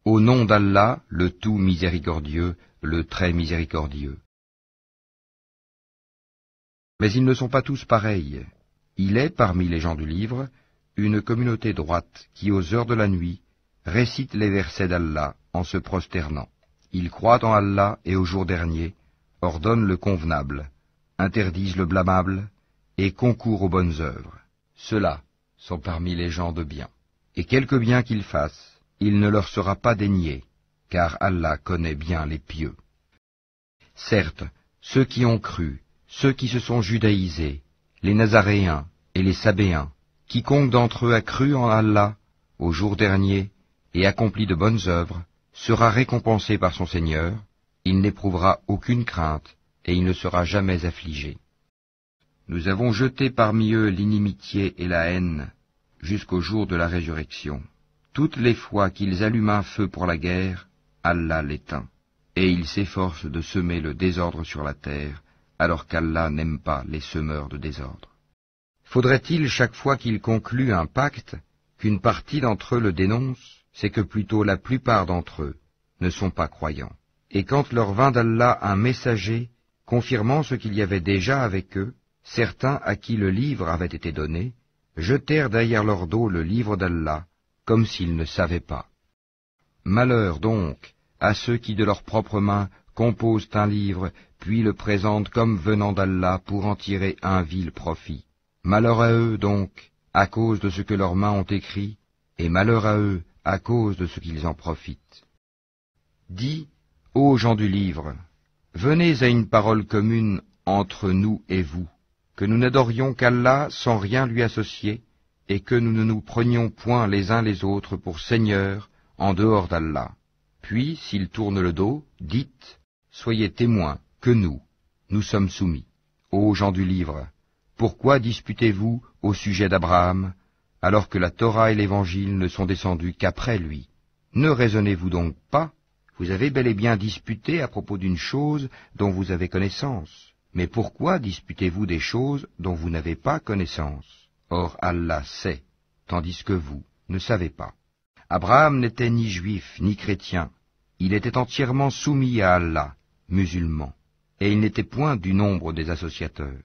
Au nom d'Allah, le tout miséricordieux, le très miséricordieux. Mais ils ne sont pas tous pareils. Il est, parmi les gens du livre, une communauté droite qui, aux heures de la nuit, récite les versets d'Allah en se prosternant. Ils croient en Allah et au jour dernier, ordonnent le convenable, interdisent le blâmable et concourent aux bonnes œuvres. Ceux-là sont parmi les gens de bien. Et quelque bien qu'ils fassent, il ne leur sera pas dénié, car Allah connaît bien les pieux. Certes, ceux qui ont cru, ceux qui se sont judaïsés, les Nazaréens et les Sabéens, quiconque d'entre eux a cru en Allah, au jour dernier, et accompli de bonnes œuvres, sera récompensé par son Seigneur, il n'éprouvera aucune crainte, et il ne sera jamais affligé. Nous avons jeté parmi eux l'inimitié et la haine, jusqu'au jour de la résurrection. Toutes les fois qu'ils allument un feu pour la guerre, Allah l'éteint, et ils s'efforcent de semer le désordre sur la terre, alors qu'Allah n'aime pas les semeurs de désordre. Faudrait-il chaque fois qu'ils concluent un pacte, qu'une partie d'entre eux le dénonce? C'est que plutôt la plupart d'entre eux ne sont pas croyants. Et quand leur vint d'Allah un messager, confirmant ce qu'il y avait déjà avec eux, certains à qui le livre avait été donné, jetèrent derrière leur dos le livre d'Allah, comme s'ils ne savaient pas. Malheur donc à ceux qui de leurs propres mains composent un livre, puis le présentent comme venant d'Allah pour en tirer un vil profit. Malheur à eux donc, à cause de ce que leurs mains ont écrit, et malheur à eux à cause de ce qu'ils en profitent. Dis, ô gens du livre, venez à une parole commune entre nous et vous, que nous n'adorions qu'Allah sans rien lui associer, et que nous ne nous prenions point les uns les autres pour seigneurs en dehors d'Allah. Puis, s'ils tournent le dos, dites, soyez témoins que nous sommes soumis. Ô gens du livre, pourquoi disputez-vous au sujet d'Abraham, alors que la Torah et l'Évangile ne sont descendus qu'après lui? Ne raisonnez-vous donc pas? Vous avez bel et bien disputé à propos d'une chose dont vous avez connaissance. Mais pourquoi disputez-vous des choses dont vous n'avez pas connaissance? Or Allah sait, tandis que vous ne savez pas. Abraham n'était ni juif ni chrétien, il était entièrement soumis à Allah, musulman, et il n'était point du nombre des associateurs.